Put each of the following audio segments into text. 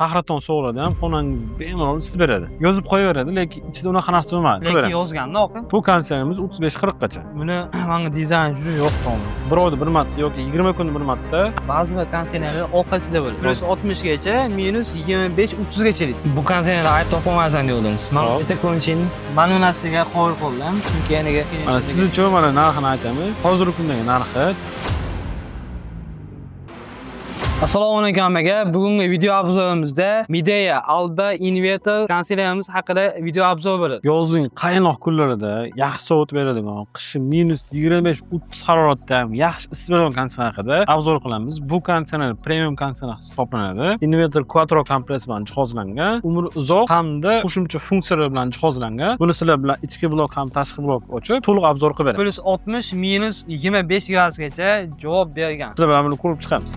qahraton sovuqlarda ham xonangiz bemalol isitib beradi. Yozib qo'yaveradi, lekin ichida unaqa narsa bo'lmaydi. Lekin yozganda oqi. Bu konsertimiz 35-40 gacha. Buni menga dizayn juda yoqdi. Birovda bir marta yoki 20 kunda bir marta. Ba'zi bir konsertlar orqasida bo'ladi. Plus 60 gacha, minus 25-30 gacha. Bu konsertlarni aytib topolmaysan deyordingiz. Men bitta ko'rishim, mana bu narsaga qo'l qo'llam. Chunki yaniga siz uchun mana narxini aytamiz. Hozirgi kundagi narxi. Assalomu alaykum hammaga. Bugungi video obzorimizda Midea Alba inverter konsertlarimiz haqida video obzor bo'ladi. Yozning qaynoq kunlarida yaxshi sovut beradigan, qishi minus 25-30 haroratda ham yaxshi isitib beradigan konsertlar haqida obzor qilamiz. Bu konsertlar premium konsertlar hisoblanadi. Inverter quattro kompress bilan jihozlangan, umri uzoq hamda qo'shimcha funksiyalar bilan jihozlangan. Buni sizlar bilan ichki blok ham tashqi blok ochib, to'liq obzor qilib beramiz. Plus 60 minus 25 gradusgacha javob bergan. Sizlar bilan buni ko'rib chiqamiz.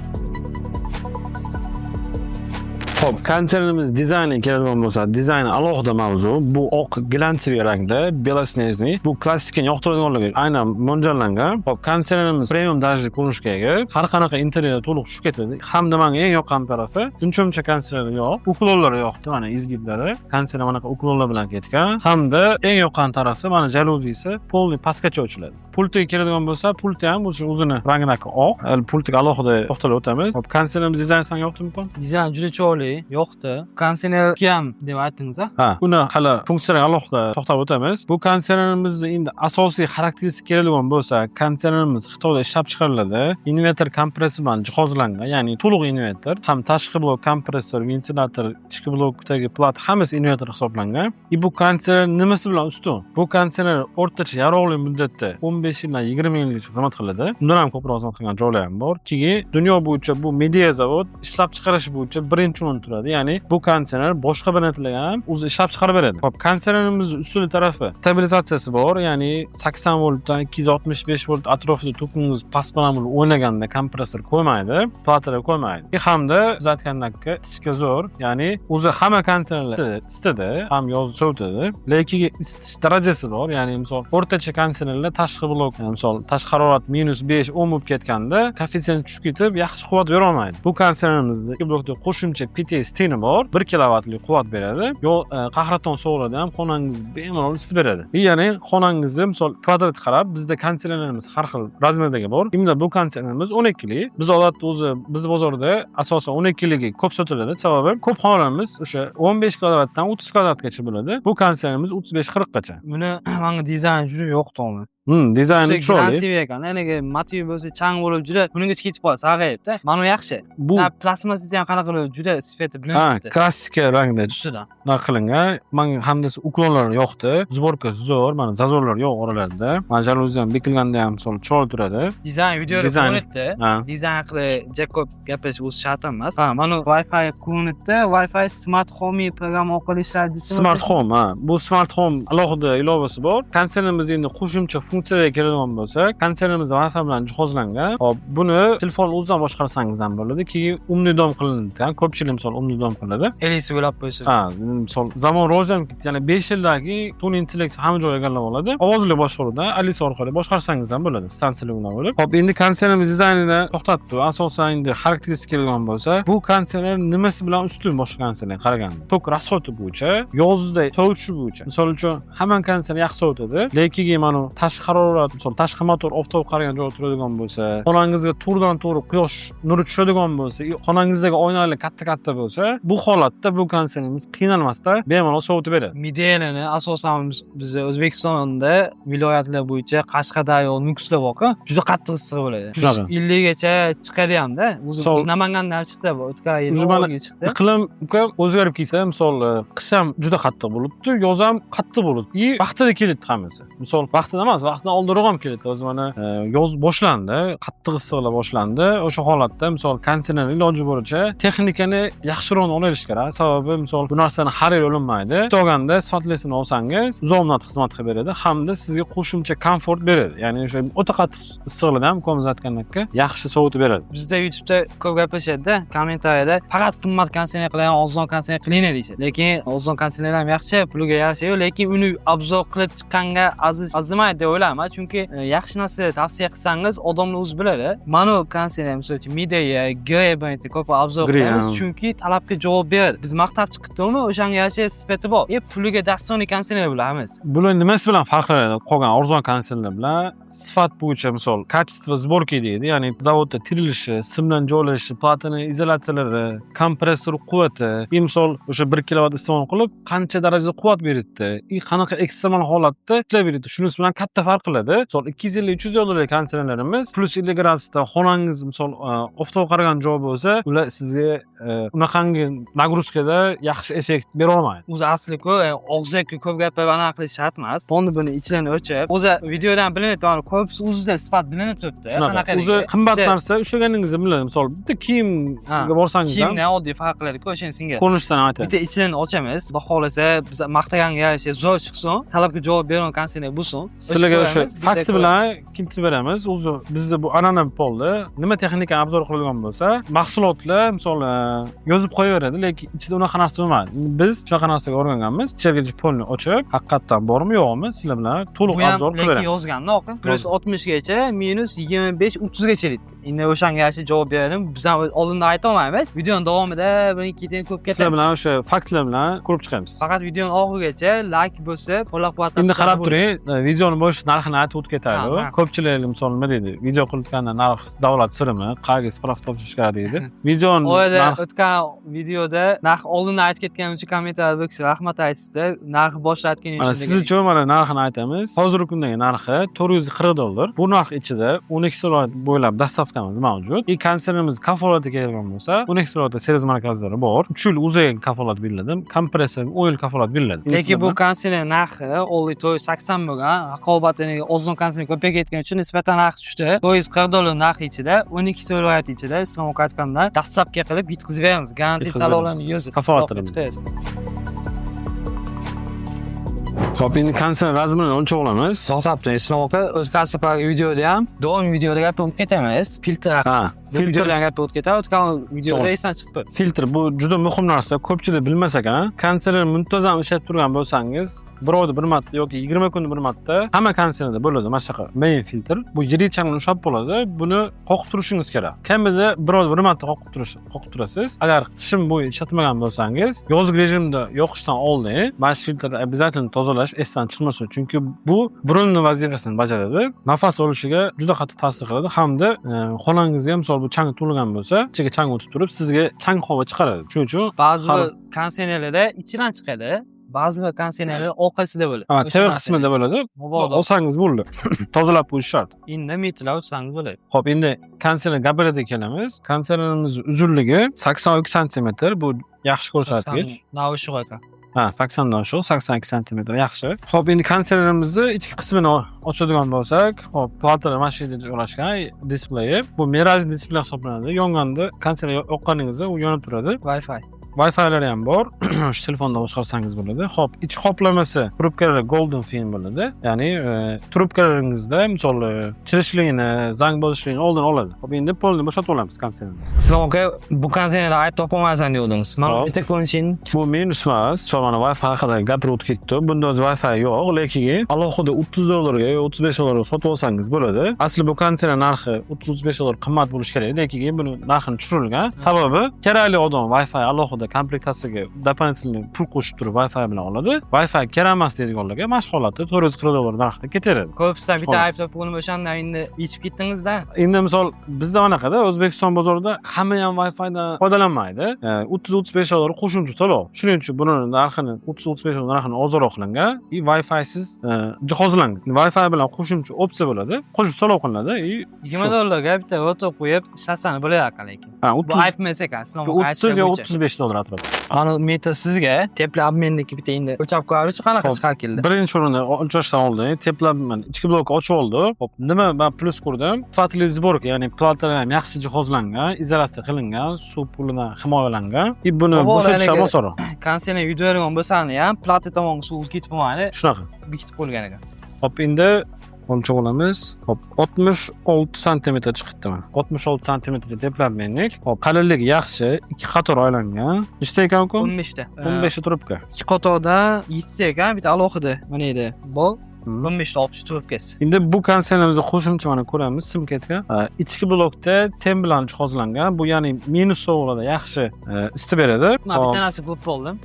Xo'p, konsertimiz dizayniga keladigan bo'lsa, dizayni alohida mavzu. Bu oq glansiy rangda, belosnejniy. Bu klassikani yoqtiradiganlarga aynan mo'ljallangan. Xo'p, konsertimiz premium darajada ko'rinishga ega. Har qanaqa interyer to'liq tushib ketadi. Hamda menga eng yoqqan tarafi, uncha konsertlar yo'q, ukulollar yo'qdi, mana izgidlari. Konsertlar mana ukulollar bilan ketgan. Hamda eng yoqqan tarafi mana jaluzisi polni pastgacha ochiladi. Pultiga keladigan bo'lsa, pulti ham o'zini rangidagi oq. Pultiga alohida to'xtalib o'tamiz. Xo'p, konsertimiz dizayni senga yoqdimi? Dizayn juda chiroyli. Yo'qdi. Konsertlar kam deb aytdingiz a? Ha, buni hali funksiyaga alohida to'xtalib o'tamiz. Bu konsertimizni endi asosiy xarakteristika keladigan bo'lsa, konsertimiz Xitoyda ishlab chiqariladi. Inverter kompressor bilan jihozlangan, ya'ni to'liq inverter, ham tashqi blok kompressor, ventilator, ichki blokdagi plat hammasi inverter hisoblangan. Bu konsert nimasi bilan ustun? Bu konsertlar o'rtacha yaroqli muddatda 15 yildan 20 yilgacha xizmat qiladi. Bundan ham ko'proq xizmat qilgan joylar ham bor. Keyin dunyo bo'yicha bu Midea zavod ishlab chiqarish bo'yicha birinchi turadi. Ya'ni bu konsertlar boshqa brendlar ham o'zi ishlab chiqarib beradi. Xo'p, konsertlarimiz ustun tarafi stabilizatsiyasi bor, ya'ni 80 voltdan 265 volt atrofida to'kingiz past bilan o'ynaganda kompressor qo'ymaydi, platlar qo'ymaydi. Hamda siz aytgandek isitishga zo'r, ya'ni o'zi hamma konsertlar isitadi, ham yoz sovutadi, lekin isitish darajasi bor. Ya'ni misol o'rtacha konsertlar tashqi blok, misol tashqi harorat minus 5-10 bo'lib ketganda koeffitsient tushib ketib, yaxshi quvvat bera olmaydi. Bu konsertlarimizda ikki blokda qo'shimcha PTS-tini bor, 1 kilovatlik quvvat beradi. Qahraton sovuqlarda ham xonangiz bemalol isitib beradi. Ya'ni xonangizni misol kvadrat qarab, bizda konsertlarimiz har xil razmerdagi bor. Endi bu konsertlarimiz 12 lik. Biz odatda o'zi biz bozorda asosan 12 ligi ko'p sotiladi. Sababi ko'p xonalarimiz o'sha 15 kvadratdan 30 kvadratgacha bo'ladi. Bu konsertlarimiz 35-40 gacha. Buni menga dizayn juda yoqdi. Dizayni chiroyli. Ekan. Ya'ni material bo'lsa chang bo'lib juda buningcha ketib qoladi, sag'ayibdi. Mana yaxshi. Bu plastmasasi ham qanaqa qilib juda sifati bilinadi. Klassika rangda ustidan qilingan. Menga hamdasi uklonlar yoqdi. Zborkasi zo'r, mana zazorlar yo'q oralarida. Mana jaluzi ham bekilganda ham misol chiroyli turadi. Dizayn videoda ko'rinibdi. Dizayn haqida ko'p gapirish o'zi shart emas. Mana Wi-Fi ko'rinibdi. Wi-Fi Smart Home programma orqali ishlaydi. Smart Home, bu Smart Home alohida ilovasi bor. Konsertimiz endi qo'shimcha funksiyaga keladigan bo'lsa, konsertimiz Wi-Fi bilan jihozlangan. Hop, buni telefon o'zidan boshqarsangiz ham bo'ladi. Keyin umli dom qilinadi. Ko'pchilik misol umli dom qiladi. Elisi bo'lib qo'ysa. Ha, misol zamon rivojlanib ketdi. Ya'ni 5 yildagi sun'iy intellekt hamma joyga egallab oladi. Ovozli boshqaruvdan Alisa orqali boshqarsangiz ham bo'ladi, stansiyalar bilan bo'lib. Hop, endi konsertimiz dizaynida to'xtatdi. Asosan endi xarakteristika kelgan bo'lsa, bu konsertlar nimasi bilan ustun boshqa konsertlarga qaraganda? Tok rasxoti bo'yicha, yozda sovutishi bo'yicha. Misol uchun, hamma konsert yaxshi sovutadi, lekin mana tashqi harorat, misol tashqi motor oftob qaragan joyda turadigan bo'lsa, xonangizga to'g'ridan-to'g'ri quyosh nuri tushadigan bo'lsa, xonangizdagi oynalar katta bo'lsa, bu holatda bu konsertimiz qiynalmasdan bemalol sovutib beradi. Midealarni asosan biz O'zbekistonda viloyatlar bo'yicha Qashqadaryo, Nukusda bor-ku, juda qattiq issiq bo'ladi. 50 gacha chiqadi ham-da. O'zi Namangandan chiqdi, o'tgan yil chiqdi. Iqlim o'zgarib ketsa, misol qish ham juda qattiq bo'libdi, yoz ham qattiq bo'libdi. Vaqtida keladi hammasi. Misol vaqtida emas, vaqtdan oldinroq ham keladi. O'zi mana yoz boshlandi, qattiq issiqlar boshlandi. O'sha holatda misol konsertlarni iloji boricha texnikani yaxshiroq olish kerak. Sababi misol bu narsani har yil olinmaydi. Toganda sifatlisini olsangiz, uzoq muddat xizmat qilib beradi hamda sizga qo'shimcha komfort beradi. Ya'ni o'sha o'ta qattiq issiqlarda ham ko'mizatgandek yaxshi sovutib beradi. Bizda YouTube'da ko'p gapirishadi-da, kommentariyada faqat qimmat konsert qiling, arzon konsert qiling deyishadi. Lekin arzon konsertlar ham yaxshi, puliga yarasha-yu, lekin uni obzor qilib chiqqanga arzimaydi deb o'ylayman. Chunki yaxshi narsa tavsiya qilsangiz odamlar o'zi biladi. Mana bu konseyner misol uchun Midea, Grey ko'p obzor qilamiz, chunki talabga javob beradi. Biz maqtab chiqibdimi, o'shanga yarasha sifati bor. Puliga dasturli konseyner bilamiz. Bular nimasi bilan farqlanadi qolgan arzon konseynerlar bilan? Sifat bo'yicha misol качество сборки deydi, ya'ni zavodda tirilishi, simdan joylashishi, platini izolyatsiyalari, kompressor quvvati, misol o'sha 1 kilovat iste'mol qilib qancha darajada quvvat beradi, qanaqa ekstremal holatda ishlab beradi. Shunisi bilan katta farq qiladi. Misol 250-300 dollarlik konseynerlarimiz plus 50 gradusda xonangiz misol oftob qaragan joy bo'lsa, ular sizga unaqangi nagruzkada yaxshi effekt bera olmaydi. O'zi asli-ku og'zaki ko'p gaplarni aniq qilish shart emas. Buni ichidan o'chib, o'zi videodan bilinadi, ko'p o'zida sifat bilinib turibdi. Qanaqa o'zi qimmat narsa ushlaganingizda biladi. Misol bitta kiyimga borsangiz ham kiyimdan oddiy farqlari-ku, o'shani senga ko'rinishdan aytadi. Bitta ichidan ochamiz. Xudo xolasa biz maqtaganga yarasha zo'r chiqsin, talabga javob beradigan konseyner bo'lsin. Sizlarga o'sha fakti bilan keltirib beramiz. O'zi bizda bu an'ana bo'ldi. Nima texnika obzor qiladigan bo'lsa, mahsulotlar misol yozib qo'yaveradi, lekin ichida unaqa narsa bo'lmaydi. Biz shunaqa narsaga o'rganganmiz. Ichidagi polni ochib, haqiqatan bormi yo'qmi, sizlar bilan to'liq obzor qilib beramiz. Yozganda oqim +60 gacha, -25-30 gacha deydi. Endi o'shanga yarasha javob beradim. Biz ham oldindan ayta olmaymiz. Videoning davomida bir-ikkidan ko'p ketamiz. Sizlar bilan o'sha faktlar bilan ko'rib chiqamiz. Faqat videoning oxirigacha like bo'lsa, qo'llab-quvvatlab. Endi qarab turing, videoning bosh narxini aytib o'tib ketadi. Ko'pchilik misol nima deydi? Video qilayotganda narx davlat sirimi, qayerga spravka topshirishga deydi. Videoning narxi o'tgan videoda narx oldindan aytib ketganim uchun kommentar bo'lsa, rahmat aytibdi. Narxi boshida aytganing uchun. Siz uchun mana narxini aytamiz. Hozirgi kundagi narxi $440. Bu narx ichida 12 kilovatt bo'ylab dastavkamiz mavjud. Konseynerimiz kafolati kelgan bo'lsa, 12 kilovatt servis markazlari bor. 3 yil uzagan kafolat beriladi. Kompressor 10 yil kafolat beriladi. Lekin bu konseyner narxi oldi 480 bo'lgan, raqobatini ozon konseyner ko'payib ketgani uchun nisbatan narx tushdi. $440 narxi ichida 12 kilovatt ichida islom kartkamdan dastavka qilib yetkazib beramiz. Garantiya talablarni yozib kafolatini. Xo'p, endi konseyner razmerini o'lchab olamiz. To'xtab Islom aka, o'z kasbidagi videoda ham, doim videoda gapirib ketamiz. Filtr. Filtrdan gapirib ketamiz. O'tgan videoda esdan chiqdi. Filtr bu juda muhim narsa. Ko'pchilik bilmas ekan. Konseyner muntazam ishlab turgan bo'lsangiz, bir oyda bir marta yoki 20 kunda bir marta hamma konseynerda bo'ladi. Mana shunaqa main filtr. Bu yirik-changni ushlab bo'ladi. Buni qoqib turishingiz kerak. Kamida bir oyda bir marta qoqib turasiz. Agar qishim bo'yi ishlatmagan bo'lsangiz, yozgi rejimda yoqishdan oldin mana shu filtrni обязательно tozalash esdan chiqmasin, chunki bu burunning vazifasini bajaradi. Nafas olishiga juda qattiq ta'sir qiladi hamda xonangizga misol bu chang to'lgan bo'lsa, ichiga chang o'tib turib, sizga chang havo chiqaradi. Shuning uchun ba'zi konseynerlarda ichidan chiqadi, ba'zi konseynerlar orqasida bo'ladi. Teva qismida bo'ladi. Olsangiz bo'ldi. Tozalab qo'yish shart. Endi metrlar o'tsangiz bo'ladi. Xo'p, endi konseyner gabariga kelamiz. Konseynerimiz uzunligi 82 sm. Bu yaxshi ko'rsatkich. Navishi aka. 80 dan oshiq, 82 sm yaxshi. Xo'p, endi konseynerimizni ichki qismini ochadigan bo'lsak, xo'p, platini mashinada joylashgan displeyi. Bu miraj displey hisoblanadi. Yonganda konseyner yoqqaningizda u yonib turadi. Wi-Fi'lari ham bor. Shu telefonda boshqarsangiz bo'ladi. Xo'p, ichki qoplamasi trubkalar golden film bo'ladi. Ya'ni trubkalaringizda misol chirishligini, zang bo'lishligini oldin oladi. Xo'p, endi polni bo'shatib olamiz konseynerimizni. Islom aka, bu konseynerni aytib topolmaysan diyordingiz. Mana bitta ko'rinishin. Bu minus emas. Mana Wi-Fi haqida gapirib o'tib ketdi. Bunda o'zi Wi-Fi yo'q, lekin alohida $30 ga, $35 sotib olsangiz bo'ladi. Asli bu konseyner narxi $30-35 qimmat bo'lishi kerak, lekin buni narxini tushirilgan. Sababi kerakli odam Wi-Fi alohida komplektatsiyaga дополнительный pul qo'shib turib Wi-Fi bilan oladi. Wi-Fi kerak emas deydiganlarga mana shu holatda $440 narxida ketaveradi. Ko'psa bitta ayblab bo'lib o'shanda endi ichib ketdingizda. Endi misol bizda manaqada O'zbekiston bozorida hamma ham Wi-Fidan foydalanmaydi. $30-35 qo'shimcha to'lov. Shuning uchun buni narxini $30-35 narxini ozroq qilingan, Wi-Fi siz jihozlangan. Wi-Fi bilan qo'shimcha opsiya bo'ladi. Qo'shib to'lov qilinadi. $20 ga bitta o'tib qo'yib ishlatsangiz bo'lar ekan lekin. Bu ayb emas ekan, Islom aka aytgan $35 atrofida. Ana meter sizga tepla obmenniki bitta endi o'chab qo'yarichi qanaqa chiqar keldi? Birinchi o'rinda o'lchashdan oldin tepla ichki blokni ochib oldi. Xo'p, nima men plus ko'rdim? Sifatli sborka, ya'ni platlar ham yaxshi jihozlangan, izolyatsiya qilingan, suv pulidan himoyalangan. Buni bo'shatish ham osonroq. Konseyner yudaydigan bo'lsa-ni ham plata tomonga suv ketib bo'lmaydi. Shunaqa. Bekitib qo'yilgan ekan. Xo'p, endi o'lchab olamiz. Xo'p, 66 sm chiqibdi mana. 66 sm teplabmenlik. Xo'p, qalinligi yaxshi, ikki qator aylangan. Nechta ekan-ku? 15 ta. 15 ta turibdi. Ikki qatorda 7 ta ekan, bitta alohida mana edi. Bu 15 ta 60 trubkasi. Endi bu konditsionerimizni qo'shimcha mana ko'ramiz simketga. Ichki blokda tem bilan jihozlangan. Bu ya'ni minus sovuqda yaxshi isitib beradi. Mana bir tanasi ko'p bo'ldi.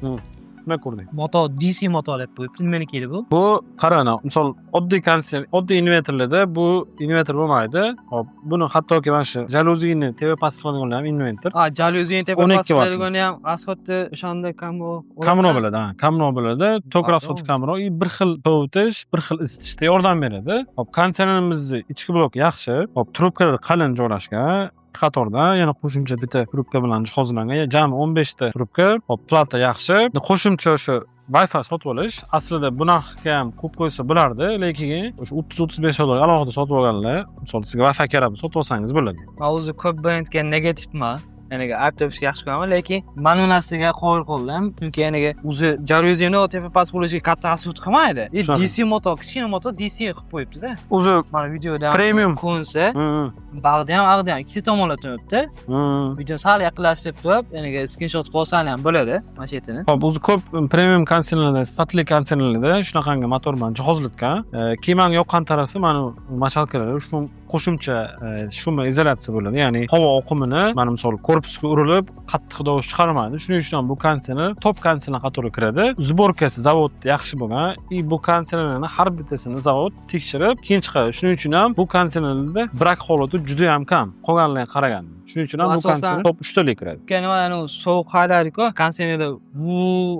Nima ko'rding? Motor DC motor deb qo'yibdi. Nimaniki edi bu? Bu qarana, misol oddiy konditsioner, oddiy invertorlarda bu invertor bo'lmaydi. Hop, buni hattoki mana shu jaluzini tepa past qiladiganlar ham invertor. Jaluzini tepa 12 past qiladigan ham asfaltda o'shanda Kamro bo'ladi, Kamro bo'ladi. Tok rasxod kamro, bir xil sovutish, bir xil isitishda yordam beradi. Hop, konditsionerimizni ichki blok yaxshi. Hop, trubkalar qalin joylashgan. Qatorda yana qo'shimcha bitta trubka bilan jihozlangan. Jami 15 ta trubka. Hop, plata yaxshi. Qo'shimcha o'sha Wi-Fi sotib olish aslida bu narxga ham ko'p qo'ysa bo'lardi, lekin o'sha 30-35 dollar alohida sotib olganlar, misol sizga Wi-Fi kerak bo'lsa sotib olsangiz bo'ladi. Men o'zi ko'p brendga negativman. Ya'ni avtobusga yaxshi ko'raman, lekin mana bu narsaga qo'l qo'ldim. Chunki ya'ni o'zi jaluzini tepa past bo'lishiga katta asut qilmaydi. DC motor, kichkina motor DC qilib qo'yibdi-da. O'zi mana videoda premium ko'nsa, bag'da ham, ag'da ham ikkita tomonlama turibdi. Video sal yaqinlashtirib turib, ya'ni screenshot qilsam ham bo'ladi mashinani. Hop, o'zi ko'p premium konditsionerlarda, sifatli konditsionerlarda shunaqangi motor bilan jihozlatgan. Keyin menga yoqqan tarafi mana machalkalar, shu qo'shimcha shuma izolyatsiya bo'ladi. Ya'ni havo oqimini mana misol korpusga urilib qattiq tovush chiqarmaydi. Shuning uchun bu konditsioner top konditsioner qatoriga kiradi. Zborkasi zavodda yaxshi bo'lgan. Bu konditsionerlarning har bittasini zavod tekshirib keyin chiqaradi. Shuning uchun ham bu konditsionerlarda brak holati juda ham kam. Qolganlarga qaraganda. Shuning uchun ham bu konditsioner top 3 taga kiradi. Ya'ni mana sovuq haydaydi-ku, konditsionerda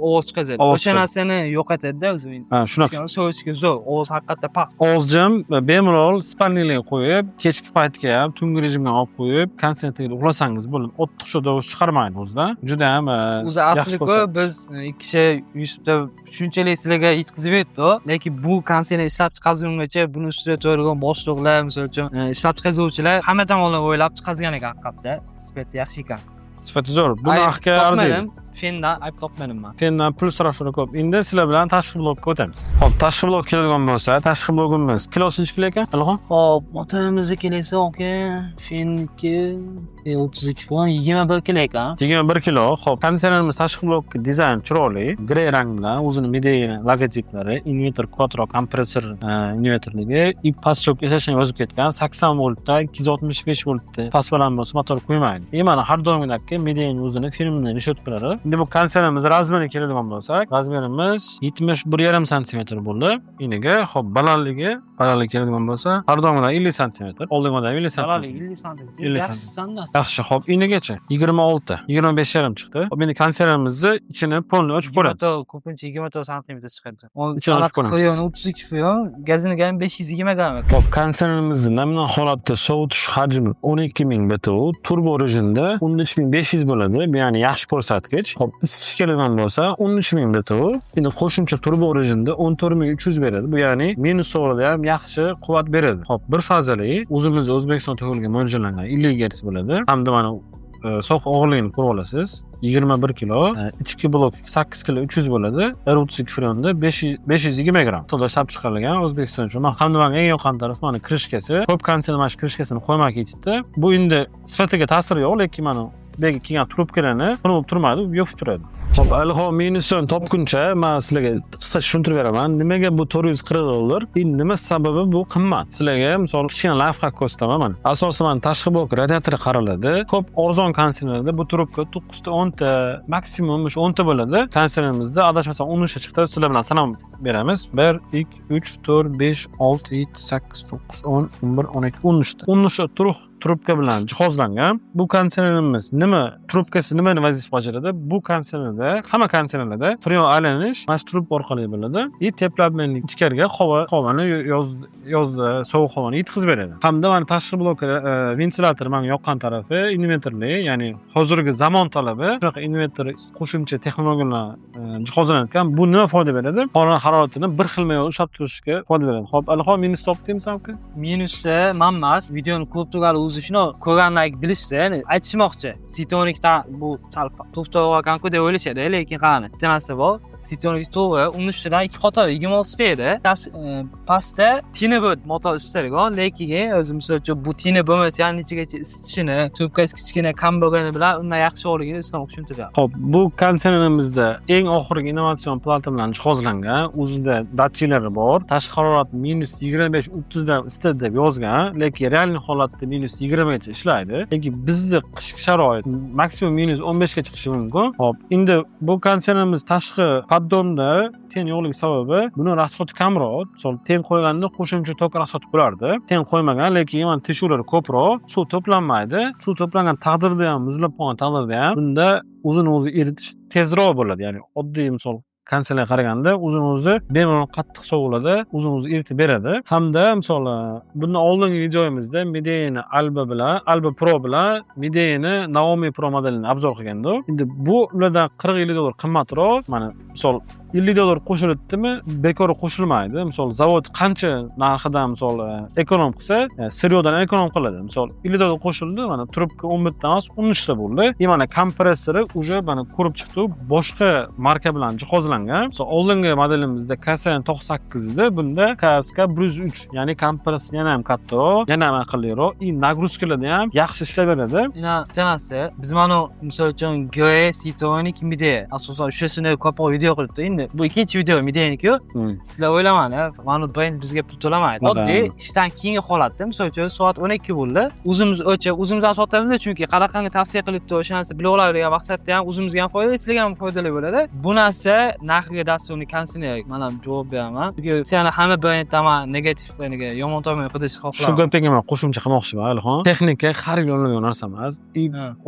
ovoz chiqadi. O'sha narsani yo'qotadi-da o'zi. Ha, shunaqa. Sovishga zo'r, ovoz haqiqatda past. Ozjim bemalol spalnilarga qo'yib, kechki paytga ham tungi rejimga olib qo'yib, konditsionerda uxlasangiz bo'ladi. Ortiqcha tovush chiqarmaydi o'zida. Juda ham o'zi asli-ku biz ikki kishi Yusufda shunchalik sizlarga yetkazib berdi, lekin bu konditsioner ishlab chiqargungacha buni ustida turadigan boshliqlar, misol uchun ishlab chiqaruvchilar hamma tomondan o'ylab chiqargan ekan haqiqatda. Sifati yaxshi ekan. Sifati zo'r. Bu narxga arziydi. Fendan ayb topmadim men. Fendan plus taraflari ko'p. Endi sizlar bilan tashqi blokka o'tamiz. Hop, tashqi blok keladigan bo'lsa, tashqi blokimiz kilosi necha kilo ekan? Alhom. Hop, motorimizni kelsa, oka, fenniki 32 fon 21 kilo ekan. 21 kilo. Hop, konditsionerimiz tashqi blok dizayn chiroyli, grey rang bilan o'zini Midea logotiplari, invertor quattro kompressor invertorligi, pastok yasashni yozib ketgan 80 voltda 265 voltda past balandlik motor qo'ymaydi. Mana har doimgidek Mideaning o'zini firmani nishat qiladi. Endi bu konditsionerimiz razmeriga keladigan bo'lsak, razmerimiz 71,5 sm bo'ldi. Iniga, hop, balandligi keladigan bo'lsa, har doimda 50 sm, oldingidan 50 sm. Balandligi 50 sm. Yaxshi sandas. Yaxshi, hop, inigacha 26, 25,5 chiqdi. Hop, endi konditsionerimizni ichini polni ochib ko'ramiz. Ko'pincha 24 sm chiqadi. Ichini 32 fyon, gazini ham 520 gram. Hop, konditsionerimizni nominal holatda sovutish hajmi 12000 BTU, turbo rejimda 13500 bo'ladi. Bu ya'ni yaxshi ko'rsatkich. Hop, isitish keladigan bo'lsa 13000 BTU. Endi qo'shimcha turbo rejimda 14300 beradi. Bu ya'ni minus sovuqda ham yaxshi quvvat beradi. Hop, bir fazali o'zimizda O'zbekiston to'g'riga mo'ljallangan 50 Hz bo'ladi. Hamda mana sof og'irligini ko'rib olasiz. 21 kilo, ichki blok 8 kilo 300 bo'ladi. R32 freonda 520 gram. To'da ishlab chiqarilgan O'zbekiston uchun. Hamda menga eng yoqqan taraf mana krishkasi. Ko'p konditsioner mana krishkasini qo'ymak ketibdi. Bu endi sifatiga ta'siri yo'q, lekin mana bega kelgan trubkalarni qilib turmaydi, yopib turadi. Hop, alho minusdan topguncha men sizlarga qisqa tushuntirib beraman. Nimaga bu 440 dollar? Endi nima sababi bu qimmat? Sizlarga misol kichkina lifehack ko'rsataman. Asosan tashqi blok radiatori qaraladi. Ko'p arzon konditsionerlarda bu trubka 9 ta 10 ta, maksimum 10 ta bo'ladi. Konditsionerimizda adashmasam 13 ta chiqdi. Sizlar bilan sanab beramiz. 1 2 3 4 5 6 7 8 9 10 11 12 13 ta. 13 ta trubka bilan jihozlangan. Bu konditsionerimiz nima? Trubkasi nimani vazifa bajaradi? Bu konditsionerda hamma konditsionerlarda freon aylanish mana shu trubka orqali bo'ladi. Teplabmanlik ichkariga havoni yozda sovuq havoni yetkazib beradi. Hamda mana tashqi blok ventilyator menga yoqqan tarafi invertorli, ya'ni hozirgi zamon talabi shunaqa invertor qo'shimcha texnologiyalar jihozlanayotgan. Bu nima foyda beradi? Xona haroratini bir xilma ushlab turishga foyda beradi. Hop, alho minus topdingmi aka? Minusda men emas, videoni ko'rib turgan o'zi shuni ko'rganlar bilishdi, ya'ni aytishmoqchi. Citronik bu sal to'xtab olgan-ku deb o'ylashadi. edi, lekin qani, bitta narsa bor. Citroen to'g'ri, uni ustidan 2 qator 26 ta edi. Pastda tinibot motor istalgan, lekin o'zim misol bu tinib bo'lmasa ham nechagacha isitishini, trubkasi kichkina kam bo'lgani bilan undan yaxshiligini islam tushuntiradi. Xo'p, bu konditsionerimizda eng oxirgi innovatsion plata bilan jihozlangan, o'zida datchilari bor. Tashqi harorat -25-30 dan isitadi deb yozgan, lekin real holatda -20 gacha ishlaydi. Lekin bizda qishki sharoit maksimum -15 ga chiqishi mumkin. Xo'p, endi bu konditsionerimiz tashqi poddomda ten yo'qligi sababi buni rasxoti kamroq. Misol, ten qo'yganda qo'shimcha tok rasxoti bo'lardi. Ten qo'ymagan, lekin mana teshuvlar ko'proq, suv to'planmaydi. Suv to'plangan taqdirda ham, muzlab qolgan taqdirda ham bunda o'zini-o'zi eritish tezroq bo'ladi. Ya'ni oddiy misol kondisionerga qaraganda o'zini-o'zi bemalol qattiq sovuladi, o'zini-o'zi eritib beradi. Hamda misol bundan oldingi videomizda Mideyni Alba Pro bilan Mideyni Naomi Pro modelini obzor qilganda, endi bu ulardan $40-50 qimmatroq. Mana misol $50 qo'shilibdimi, bekor qo'shilmaydi. Misol zavod qancha narxidan misol ekonom qilsa, siryodan ekonom qiladi. Misol $50 qo'shildi, mana trubka 11 ta emas, 13 ta bo'ldi. Mana kompressori uje mana ko'rib chiqdi, boshqa marka bilan jihozlangan. Misol oldingi modelimizda Kasayan 98 da, bunda KSK 103, ya'ni kompressor yana ham kattaroq, yana ham aqlliroq, nagruzkalarda ham yaxshi ishlab beradi. Yana tanasi, biz mana misol uchun Goe, Citroen, Midea asosan uchasini ko'proq video qilibdi. Endi bu ikkinchi video Mideyniku. Sizlar o'ylamanglar, mana brend bizga pul to'lamaydi. Oddiy ishdan keyingi holatda, misol uchun soat 12 bo'ldi. O'zimiz o'chib, o'zimizdan sotamiz, chunki qanaqangi tavsiya qilibdi, o'shanisi bilib oladigan maqsadda ham o'zimizga ham foydali, sizlarga ham foydali bo'ladi. Bu narsa narxiga dasturni kondisioner, mana javob beraman. Chunki seni hamma brenddan negativlarga yomon tomonga qidirish xohlayman. Shu gapga men qo'shimcha qilmoqchiman, Alixon. Texnika har yil yo'llangan narsa emas.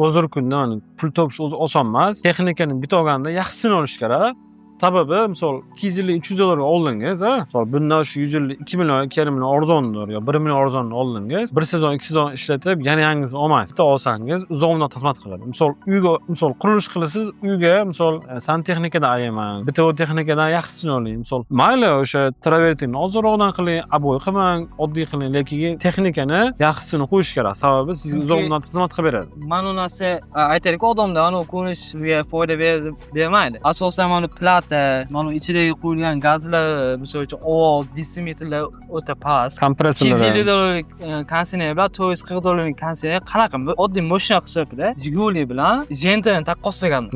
Hozirgi kunda pul topish o'zi oson emas. Texnikani bitta olganda yaxshisini olish kerak. Sababi misol $250-300 oldingiz, misol bundan shu 150 2 million, 2,5 million arzondir yo 1 million arzonni oldingiz, bir sezon, 2 sezon ishlatib, yana yangisini olmaysiz. Bitta olsangiz uzoq muddat xizmat qiladi. Misol uyga, misol qurilish qilasiz, uyga misol santexnikadan ayamang, bitta texnikadan yaxshisini oling. Misol mayli o'sha travertinni ozroqdan qiling, aboy qilmang, oddiy qiling, lekin texnikani yaxshisini qo'yish kerak. Sababi sizga uzoq muddat xizmat qilib beradi. Mana narsa aytaylik, odamda ana ko'rinish sizga foyda bermaydi. Asosan mana plat mana ichidagi qo'yilgan gazlar, misol uchun ovoz, desimetrlar o'ta past. Kompressorlar $250 kondisioner bilan $440 kondisioner qanaqa oddiy mashina hisobida Jiguli bilan Gentrani taqqoslagan.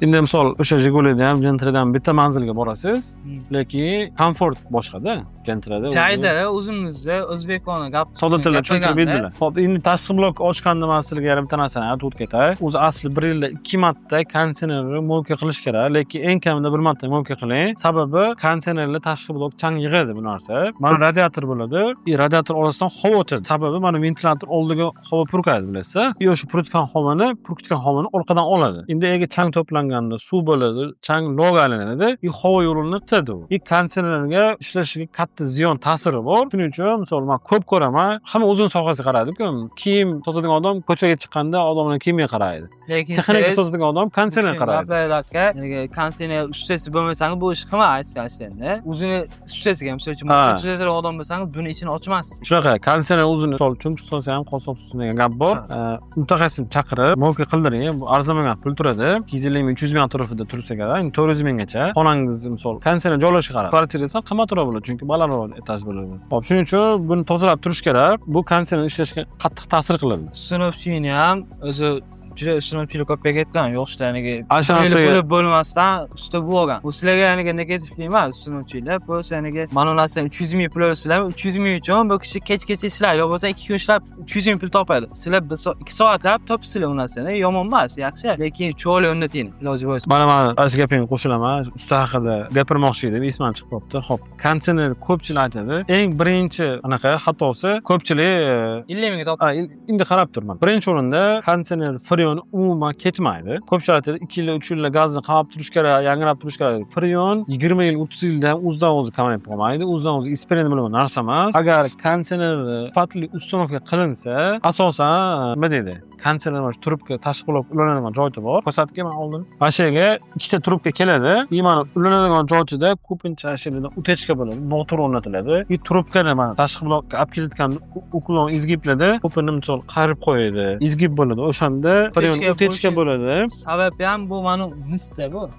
Endi misol o'sha Jigulidan ham Gentradan bitta manzilga borasiz, lekin komfort boshqada. Gentrada joyda o'zimizda o'zbekona gap sodda tilda tushuntirib berdilar. Xo'p, endi tashqi blok ochganda men sizlarga yarim bitta narsani aytib ketay. O'zi asli 1 yilda 2 marta konditsionerni mo'lka qilish kerak, lekin eng kamida 1 marta mo'lka qiling. Sababi konditsionerlar tashqi blok chang yig'adi bu narsa. Mana radiator bo'ladi. Radiator orasidan havo o'tadi. Sababi mana ventilator oldiga havo purkaydi, bilasizlar. O'sha purkitgan havoni orqadan oladi. Endi agar chang to'planganda suv bo'ladi, chang log aylanadi, havo yo'lini qisadi u. Konditsionerga ishlashiga katta ziyon ta'siri bor. Shuning uchun misol men ko'p ko'raman, hamma o'zining sohasiga qaraydi-ku. Kiyim sotadigan odam ko'chaga chiqqanda odamlar kiyimga qaraydi. Lekin texnika sotadigan odam konditsionerga qaraydi. Konditsioner ustasi bo'lmasangiz bu ish qilmaysiz aslida. O'zini ustasiga, misol uchun ustasi odam bo'lsangiz buni ichini ochmaysiz. Shunaqa, konditsioner o'zini misol chumchuq solsa ham qo'lsoq tutsin degan gap bor. Mutaxassisni chaqirib, mo'lka qildiring. Bu arzonmagan pul turadi. 250 ming, 300 ming atrofida tursa kerak. 400 minggacha. Xonangiz misol konditsioner joylashga qarab. Kvartira esa qimmatroq bo'ladi, chunki balandroq etaj bo'ladi. Xo'p, shuning uchun buni tozalab turish kerak. Bu konditsioner ishlashga qattiq ta'sir qiladi. Sinopchini ham o'zi juda sinopchilik ko'payib ketgan, yo'qchilarga pul bo'lmasdan usta bo'lgan. Bu sizlarga yaniga negativ emas, sinopchilar. Bu sizlarga mana narsa 300 ming pul olsizlar, 300 ming uchun bu kishi kech-kecha ishlaydi, yo bo'lmasa 2 kun ishlab 300 ming pul topadi. Sizlar 2 soatlab topsizlar u narsani, yomon emas, yaxshi. Lekin cho'li undating, iloji bo'lsa. Mana o'sha gapingni qo'shilaman, usta haqida gapirmoqchi edim, esman chiqib qopti. Xo'p, konditsioner ko'pchilik aytadi. Eng birinchi anaqa xatosi ko'pchilik 50 mingga topadi. Endi qarab turman. Birinchi o'rinda konditsioner freon umuman ketmaydi. Ko'pchilik aytadi 2 yil, 3 yilda gazni qamab turish kerak, yangilab turish kerak. Freon 20 yil, 30 yildan o'zidan o'zi kamayib qolmaydi. O'zidan o'zi eksperiment bilan narsa emas. Agar konditsioner sifatli uстановка qilinsa, asosan nima deydi? konsertlar mana shu trubka tashqi qilib ulanadigan joyi bor. Ko'rsatgan men oldin. Mana shu yerga ikkita trubka keladi. И mana ulanadigan joyida ko'pincha ashirada utechka bo'ladi. Notur o'rnatiladi. И trubkani mana tashqi blokka olib kelayotgan uklon izgiblarda ko'pini misol qarib qo'yadi. Izgib bo'ladi. O'shanda utechka bo'ladi. Sababi ham bu mana misda bu.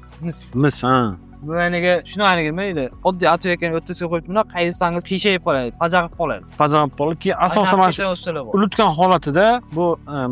Mis, ha. Bu yaniga shuni aniqlaydi. Oddiy atayotgan o'ttiga qo'yib buni qaysangiz qiyshayib qoladi, pajaqib qoladi. Pajaqib qoladi ki asosan mana shu ulutgan holatida bu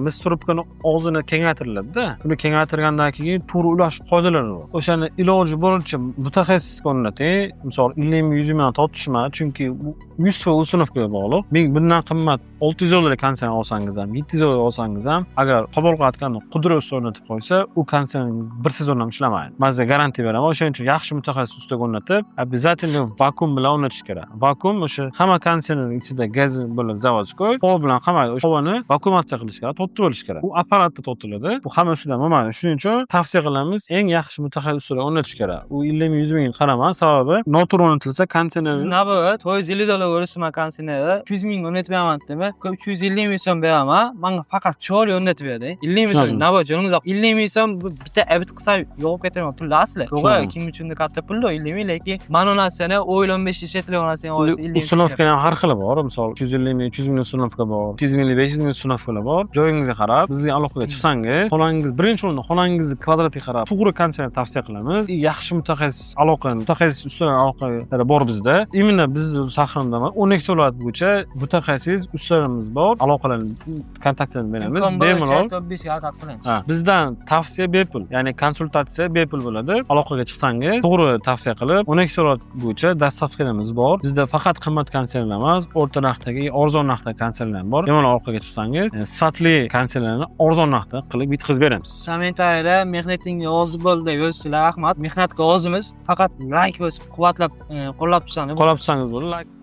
mis trubkani og'zini kengaytiriladi-da. Buni kengaytirgandan keyin to'g'ri ulash qoidalari bor. O'shani iloji boricha mutaxassisga o'rnating. Misol 50-100 ming tortishma, chunki bu 100 va usunovga bog'liq. Men bundan qimmat 600 dollar konsert olsangiz ham, 700 dollar olsangiz ham, agar qabul qilayotganda qudra usta o'rnatib qo'ysa, u konsertingiz bir sezon ham ishlamaydi. Men sizga garantiya beraman. O'shaning uchun yaxshi mutaxassis ustaga o'rnatib, обязательно vakuum bilan o'rnatish kerak. Vakuum o'sha hamma konsertning ichida gaz bo'lib zavodskoy, havo bilan qamaydi. O'sha havoni vakuumatsiya qilish kerak, totib olish kerak. U apparatda totiladi. Bu hamma ustidan bo'lmaydi. Shuning uchun tavsiya qilamiz, eng yaxshi mutaxassis ustaga o'rnatish kerak. U 50-100 ming qaramas, sababi noto'g'ri o'rnatilsa konsertni navbat 150 dollar o'rnatma konsertni 200 ming o'rnatmayman dema, 350 ming so'm beraman. Menga faqat chiroyli o'rnatib berdi. 50 ming so'm navbat joningiz 50 ming so'm bitta abit qilsa yo'q ketadi. Pul asli. To'g'ri, kim uchun katta pul 50 ming, lekin mana narsani o'ylanmash ishlatilgan narsani olsa 50 ming. Usunovkaning har xili bor. Misol 250 ming, 300 ming usunovka bor, 200 ming, 500 ming usunovkalar bor. Joyingizga qarab, bizga aloqaga chiqsangiz, xonangiz birinchi o'rinda xonangizni kvadratiga qarab, to'g'ri konsert tavsiya qilamiz. Yaxshi mutaxassis ustalar aloqalari bor bizda. Imенно biz Sahrandamiz 12 viloyat bo'yicha mutaxassis ustalarimiz bor. Aloqalarni kontaktini beramiz. Bemalol. Bizdan tavsiya bepul, ya'ni konsultatsiya bepul bo'ladi. Aloqaga chiqsangiz, to'g'ri tavsiya qilib 12 viloyat bo'yicha dastavkalarimiz bor. Bizda faqat qimmat konsertlar emas, o'rta narxdagi, arzon narxdagi konsertlar bor. Bemalol aloqaga chiqsangiz, sifatli konsertlarni arzon narxda qilib bitkazib beramiz. Kommentariyada mehnatingga rozi bo'ldi, yo'lsizlar rahmat. Mehnatga rozimiz. Faqat like bosib, quvvatlab, qo'llab tursangiz bo'ladi.